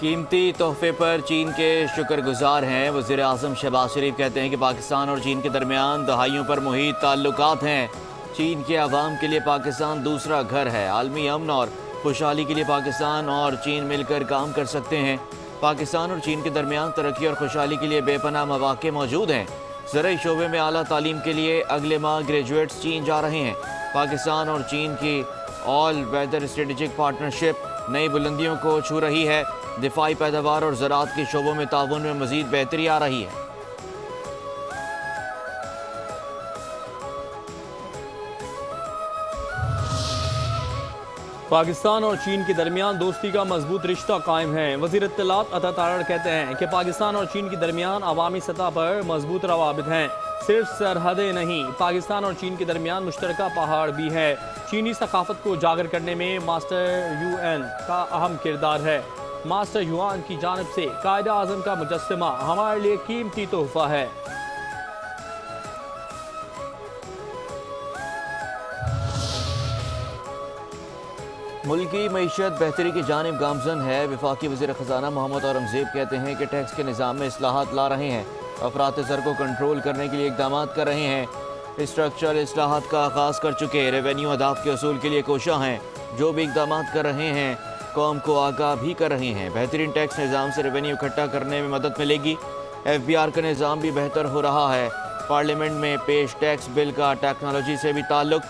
قیمتی تحفے پر چین کے شکر گزار ہیں۔ وزیر اعظم شہباز شریف کہتے ہیں کہ پاکستان اور چین کے درمیان دہائیوں پر محیط تعلقات ہیں۔ چین کے عوام کے لیے پاکستان دوسرا گھر ہے۔ عالمی امن اور خوشحالی کے لیے پاکستان اور چین مل کر کام کر سکتے ہیں۔ پاکستان اور چین کے درمیان ترقی اور خوشحالی کے لیے بے پناہ مواقع موجود ہیں۔ زرعی شعبے میں اعلیٰ تعلیم کے لیے اگلے ماہ گریجویٹس چین جا رہے ہیں۔ پاکستان اور چین کی آل ویدر اسٹریٹجک پارٹنرشپ نئی بلندیوں کو چھو رہی ہے۔ دفاعی پیداوار اور زراعت کے شعبوں میں تعاون میں مزید بہتری آ رہی ہے۔ پاکستان اور چین کے درمیان دوستی کا مضبوط رشتہ قائم ہے۔ وزیر اطلاعات عطا تارڑ کہتے ہیں کہ پاکستان اور چین کے درمیان عوامی سطح پر مضبوط روابط ہیں، صرف سرحدیں نہیں، پاکستان اور چین کے درمیان مشترکہ پہاڑ بھی ہے۔ چینی ثقافت کو اجاگر کرنے میں ماسٹر یوان کا اہم کردار ہے۔ ماسٹر یوان کی جانب سے قائد اعظم کا مجسمہ ہمارے لیے قیمتی تحفہ ہے۔ ملکی معیشت بہتری کی جانب گامزن ہے۔ وفاقی وزیر خزانہ محمد اورنگزیب کہتے ہیں کہ ٹیکس کے نظام میں اصلاحات لا رہے ہیں، افراط زر کو کنٹرول کرنے کے لیے اقدامات کر رہے ہیں، اسٹرکچرل اصلاحات کا آغاز کر چکے، ریونیو اہداف کے حصول کے لیے کوشاں ہیں، جو بھی اقدامات کر رہے ہیں قوم کو آگاہ بھی کر رہے ہیں۔ بہترین ٹیکس نظام سے ریونیو اکٹھا کرنے میں مدد ملے گی۔ ایف بی آر کا نظام بھی بہتر ہو رہا ہے۔ پارلیمنٹ میں پیش ٹیکس بل کا ٹیکنالوجی سے بھی تعلق،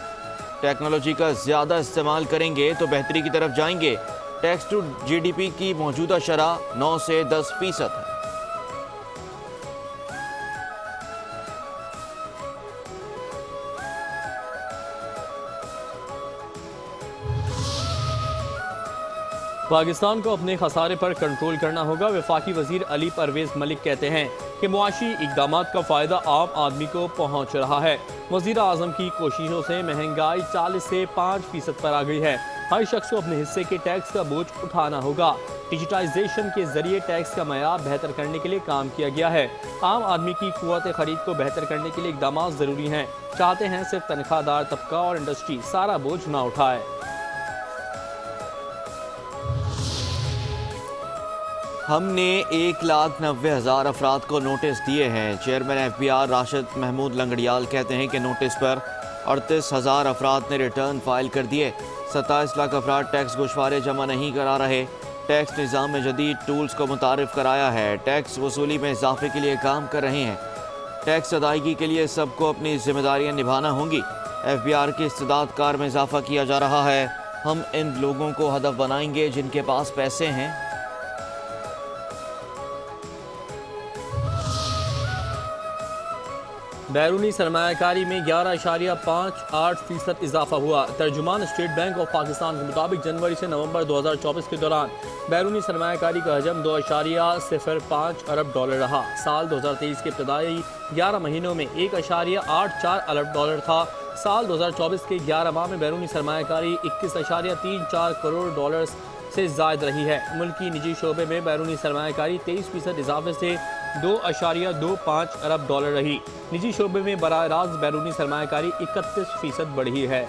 ٹیکنالوجی کا زیادہ استعمال کریں گے تو بہتری کی طرف جائیں گے۔ Tax to G D P کی موجودہ شرح 9 سے 10% ہے۔ پاکستان کو اپنے خسارے پر کنٹرول کرنا ہوگا۔ وفاقی وزیر علی پرویز ملک کہتے ہیں کہ معاشی اقدامات کا فائدہ عام آدمی کو پہنچ رہا ہے۔ وزیر اعظم کی کوششوں سے مہنگائی 40 سے 5% پر آ گئی ہے۔ ہر شخص کو اپنے حصے کے ٹیکس کا بوجھ اٹھانا ہوگا۔ ڈیجیٹائزیشن کے ذریعے ٹیکس کا معیار بہتر کرنے کے لیے کام کیا گیا ہے۔ عام آدمی کی قوت خرید کو بہتر کرنے کے لیے اقدامات ضروری ہیں۔ چاہتے ہیں صرف تنخواہ دار طبقہ اور انڈسٹری سارا بوجھ نہ اٹھائے۔ ہم نے 1,90,000 افراد کو نوٹس دیے ہیں۔ Chairman F B R Rashid Mahmood Langrial کہتے ہیں کہ نوٹس پر 38,000 افراد نے ریٹرن فائل کر دیے۔ 27 لاکھ افراد ٹیکس گوشوارے جمع نہیں کرا رہے۔ ٹیکس نظام میں جدید ٹولز کو متعارف کرایا ہے۔ ٹیکس وصولی میں اضافے کے لیے کام کر رہے ہیں۔ ٹیکس ادائیگی کے لیے سب کو اپنی ذمہ داریاں نبھانا ہوں گی۔ ایف بی آر کی استعداد کار میں اضافہ کیا جا رہا ہے۔ ہم ان لوگوں کو ہدف بنائیں گے جن کے پاس پیسے ہیں۔ بیرونی سرمایہ کاری میں 11.58% اضافہ ہوا۔ ترجمان اسٹیٹ بینک آف پاکستان کے مطابق جنوری سے نومبر 2024 کے دوران بیرونی سرمایہ کاری کا حجم 2.05 ارب ڈالر رہا۔ سال 2023 کے ابتدائی 11 مہینوں میں 1.84 ارب ڈالر تھا۔ سال 2024 کے 11 ماہ میں بیرونی سرمایہ کاری 21.34 کروڑ ڈالر سے زائد رہی ہے۔ ملکی نجی شعبے میں بیرونی سرمایہ کاری 23% اضافے سے 2.25 ارب ڈالر رہی۔ نجی شعبے میں براہ راست بیرونی سرمایہ کاری 31% بڑھی ہے۔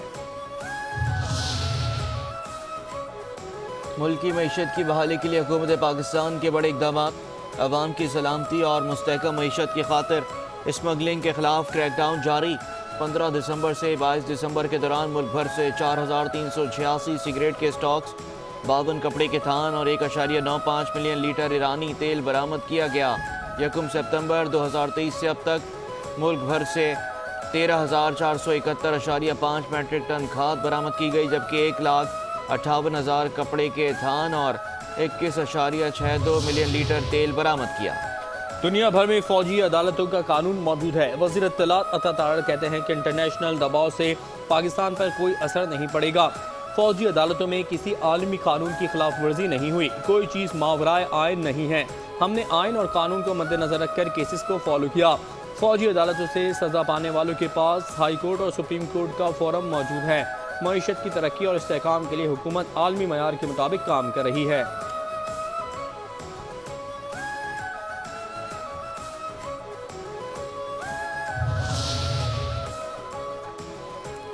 ملکی معیشت کی بحالی کے لیے حکومت پاکستان کے بڑے اقدامات۔ عوام کی سلامتی اور مستحکم معیشت کی خاطر اسمگلنگ کے خلاف کریک ڈاؤن جاری۔ 15 دسمبر سے 22 دسمبر کے دوران ملک بھر سے 4,386 سگریٹ کے سٹاکس، 52 کپڑے کے تھان اور 1.95 ملین لیٹر ایرانی تیل برآمد کیا گیا۔ 1 ستمبر 2023 سے اب تک ملک بھر سے 13,471.5 میٹرک ٹن کھاد برآمد کی گئی، جبکہ 1,58,000 کپڑے کے تھان اور 21.62 ملین لیٹر تیل برآمد کیا۔ دنیا بھر میں فوجی عدالتوں کا قانون موجود ہے۔ وزیر اطلاعات عطا تارڑ کہتے ہیں کہ انٹرنیشنل دباؤ سے پاکستان پر کوئی اثر نہیں پڑے گا۔ فوجی عدالتوں میں کسی عالمی قانون کی خلاف ورزی نہیں ہوئی، کوئی چیز ماورائے آئین نہیں ہے۔ ہم نے آئین اور قانون کو مد نظر رکھ کر کیسز کو فالو کیا۔ فوجی عدالتوں سے سزا پانے والوں کے پاس ہائی کورٹ اور سپریم کورٹ کا فورم موجود ہے۔ معیشت کی ترقی اور استحکام کے لیے حکومت عالمی معیار کے مطابق کام کر رہی ہے۔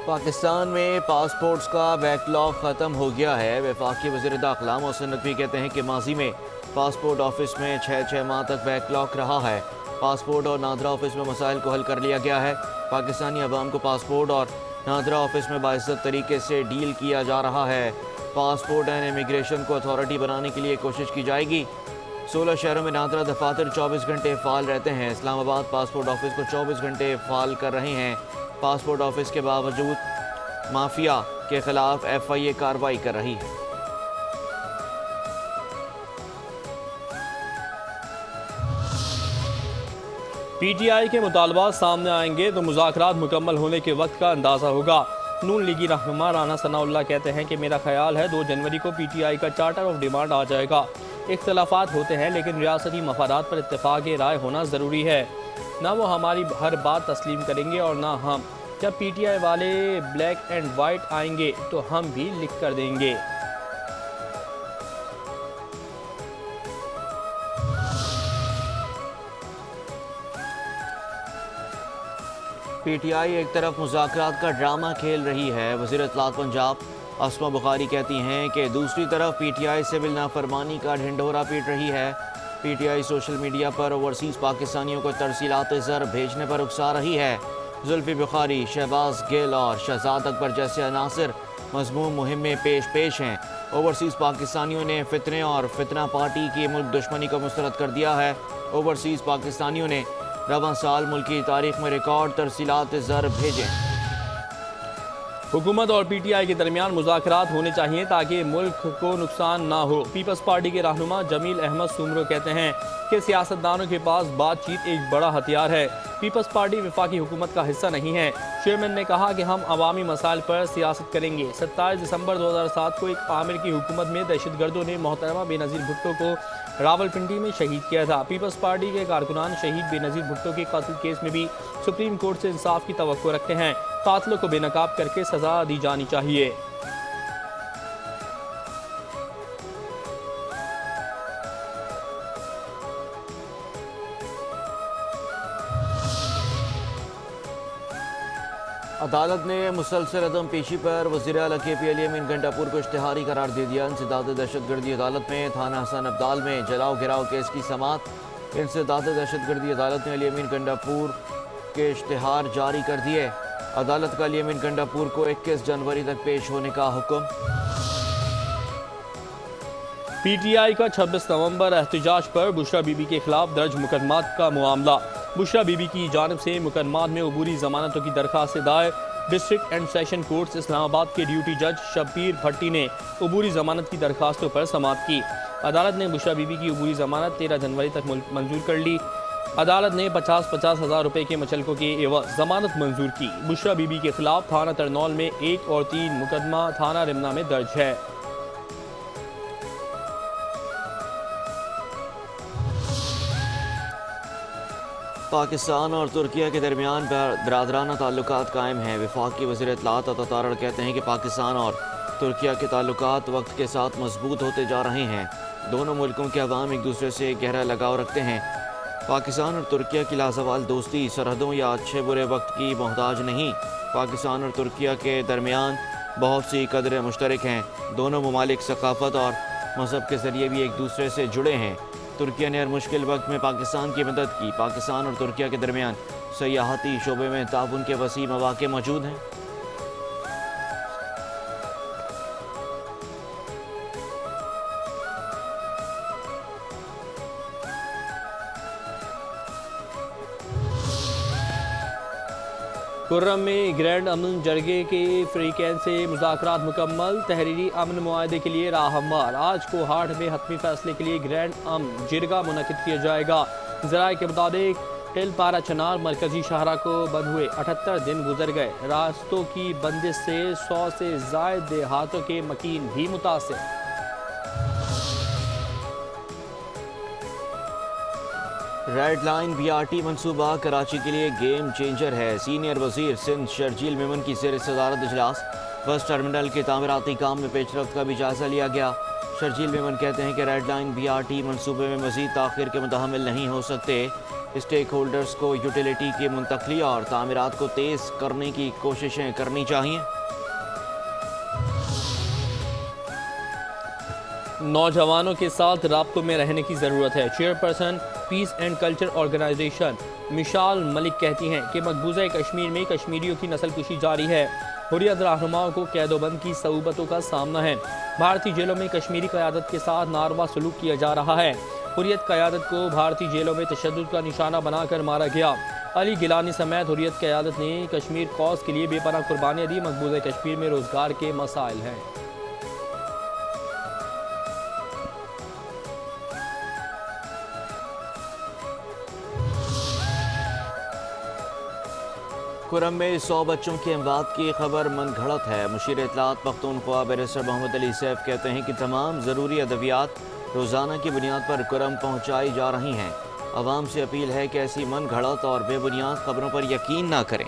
پاکستان میں پاسپورٹس کا بیک لاگ ختم ہو گیا ہے۔ وفاقی وزیر داخلہ محسن نقوی کہتے ہیں کہ ماضی میں پاسپورٹ آفس میں 6 ماہ تک بیک لاک رہا ہے۔ پاسپورٹ اور نادرا آفس میں مسائل کو حل کر لیا گیا ہے۔ پاکستانی عوام کو پاسپورٹ اور نادرا آفس میں باعزت طریقے سے ڈیل کیا جا رہا ہے۔ پاسپورٹ اینڈ امیگریشن کو اتھارٹی بنانے کے لیے کوشش کی جائے گی۔ 16 شہروں میں نادرا دفاتر 24 گھنٹے فعال رہتے ہیں۔ اسلام آباد پاسپورٹ آفس کو 24 گھنٹے فعال کر رہے ہیں۔ پاسپورٹ آفس کے باوجود مافیا کے خلاف FIA کارروائی کر رہی ہے۔ PTI کے مطالبات سامنے آئیں گے تو مذاکرات مکمل ہونے کے وقت کا اندازہ ہوگا۔ نون لیگی رہنما رانا ثناء اللہ کہتے ہیں کہ میرا خیال ہے 2 جنوری کو PTI کا چارٹر آف ڈیمانڈ آ جائے گا۔ اختلافات ہوتے ہیں لیکن ریاستی مفادات پر اتفاق رائے ہونا ضروری ہے۔ نہ وہ ہماری ہر بات تسلیم کریں گے اور نہ ہم۔ جب PTI والے بلیک اینڈ وائٹ آئیں گے تو ہم بھی لکھ کر دیں گے۔ PTI ایک طرف مذاکرات کا ڈرامہ کھیل رہی ہے۔ وزیر اطلاعات پنجاب اسما بخاری کہتی ہیں کہ دوسری طرف PTI سول نافرمانی کا ڈھنڈورا پیٹ رہی ہے۔ PTI سوشل میڈیا پر اوورسیز پاکستانیوں کو ترسیلات زر بھیجنے پر اکسا رہی ہے۔ زلفی بخاری، شہباز گل اور شہزاد اکبر جیسے عناصر مضمون مہم میں پیش ہیں۔ اوورسیز پاکستانیوں نے فتنے اور فتنہ پارٹی کی ملک دشمنی کو مسترد کر دیا ہے۔ اوورسیز پاکستانیوں نے رواں سال ملکی تاریخ میں ریکارڈ ترسیلات زر بھیجے۔ حکومت اور PTI کے درمیان مذاکرات ہونے چاہیے تاکہ ملک کو نقصان نہ ہو۔ پیپلز پارٹی کے رہنما جمیل احمد سومرو کہتے ہیں کہ سیاستدانوں کے پاس بات چیت ایک بڑا ہتھیار ہے۔ پیپلز پارٹی وفاقی حکومت کا حصہ نہیں ہے۔ چیئرمین نے کہا کہ ہم عوامی مسائل پر سیاست کریں گے۔ 27 دسمبر 2007 کو ایک عامر کی حکومت میں دہشت گردوں نے محترمہ بے نظیر بھٹو کو راولپنڈی میں شہید کیا تھا۔ پیپلز پارٹی کے کارکنان شہید بے نظیر بھٹو کے قتل کیس میں بھی سپریم کورٹ سے انصاف کی توقع رکھتے ہیں۔ قاتلوں کو بے نقاب کر کے سزا دی جانی چاہیے۔ عدالت نے مسلسل عدم پیشی پر وزیر اعلیٰ KP علی امین گنڈاپور کو اشتہاری قرار دے دیا۔ انسداد دہشت گردی عدالت میں تھانہ حسن ابدال میں جلاؤ گراؤ کیس کی سماعت۔ انسداد دہشت گردی عدالت نے علی امین گنڈاپور کے اشتہار جاری کر دیے۔ عدالت کا علی امین گنڈاپور کو 21 جنوری تک پیش ہونے کا حکم۔ PTI کا 26 نومبر احتجاج پر بشرا بی بی کے خلاف درج مقدمات کا معاملہ۔ بشرا بی بی کی جانب سے مقدمات میں عبوری ضمانتوں کی درخواست دائر۔ ڈسٹرکٹ اینڈ سیشن کورٹس اسلام آباد کے ڈیوٹی جج شبیر بھٹی نے عبوری ضمانت کی درخواستوں پر سماعت کی۔ عدالت نے بشرا بی بی کی عبوری ضمانت 13 جنوری تک منظور کر لی۔ عدالت نے 50,000 روپے کے مچلکوں کے عوض ضمانت منظور کی۔ بشرا بی بی کے خلاف تھانہ ترنول میں 1 اور 3 مقدمہ تھانہ رمنا میں درج ہے۔ پاکستان اور ترکیہ کے درمیان برادرانہ تعلقات قائم ہیں۔ وفاقی وزیر اطلاعات عطا تارڑ کہتے ہیں کہ پاکستان اور ترکیہ کے تعلقات وقت کے ساتھ مضبوط ہوتے جا رہے ہیں۔ دونوں ملکوں کے عوام ایک دوسرے سے گہرا لگاؤ رکھتے ہیں۔ پاکستان اور ترکیہ کی لازوال دوستی سرحدوں یا اچھے برے وقت کی محتاج نہیں۔ پاکستان اور ترکیہ کے درمیان بہت سی قدریں مشترک ہیں۔ دونوں ممالک ثقافت اور مذہب کے ذریعے بھی ایک دوسرے سے جڑے ہیں۔ ترکیہ نے ہر مشکل وقت میں پاکستان کی مدد کی۔ پاکستان اور ترکیہ کے درمیان سیاحتی شعبے میں تعاون کے وسیع مواقع موجود ہیں۔ کرم میں گرینڈ امن جرگے کے فریقین سے مذاکرات مکمل۔ تحریری امن معاہدے کے لیے راہ ہموار۔ آج کو ہاٹ میں حتمی فیصلے کے لیے گرینڈ امن جرگہ منعقد کیا جائے گا۔ ذرائع کے مطابق ٹل پارا چنار مرکزی شاہراہ کو بند ہوئے 78 دن گزر گئے۔ راستوں کی بندش سے 100 سے زائد دیہاتوں کے مکین بھی متاثر۔ ریڈ لائن BRT منصوبہ کراچی کے لیے گیم چینجر ہے۔ سینئر وزیر سندھ شرجیل میمن کی زیر صدارت اجلاس۔ بس ٹرمینل کے تعمیراتی کام میں پیش رفت کا بھی جائزہ لیا گیا۔ شرجیل میمن کہتے ہیں کہ ریڈ لائن BRT منصوبے میں مزید تاخیر کے متحمل نہیں ہو سکتے۔ اسٹیک ہولڈرز کو یوٹیلیٹی کی منتقلی اور تعمیرات کو تیز کرنے کی کوششیں کرنی چاہیے۔ نوجوانوں کے ساتھ رابطوں میں رہنے کی ضرورت ہے۔ Chairperson peace and culture organisation Mishal Malik کہتی ہیں کہ مقبوضہ کشمیر میں کشمیریوں کی نسل کشی جاری ہے۔ حریت رہنماؤں کو قید و بند کی صعوبتوں کا سامنا ہے۔ بھارتی جیلوں میں کشمیری قیادت کے ساتھ ناروا سلوک کیا جا رہا ہے۔ حریت قیادت کو بھارتی جیلوں میں تشدد کا نشانہ بنا کر مارا گیا۔ علی گیلانی سمیت حریت قیادت نے کشمیر کوز کے لیے بے پناہ قربانیاں دی۔ مقبوضہ کشمیر میں روزگار کے مسائل ہیں۔ کرم میں 100 بچوں کی اموات کی خبر من گھڑت ہے۔ مشیر اطلاعات پختونخوا بیرسٹر محمد علی سیف کہتے ہیں کہ تمام ضروری ادویات روزانہ کی بنیاد پر کرم پہنچائی جا رہی ہیں۔ عوام سے اپیل ہے کہ ایسی من گھڑت اور بے بنیاد خبروں پر یقین نہ کریں۔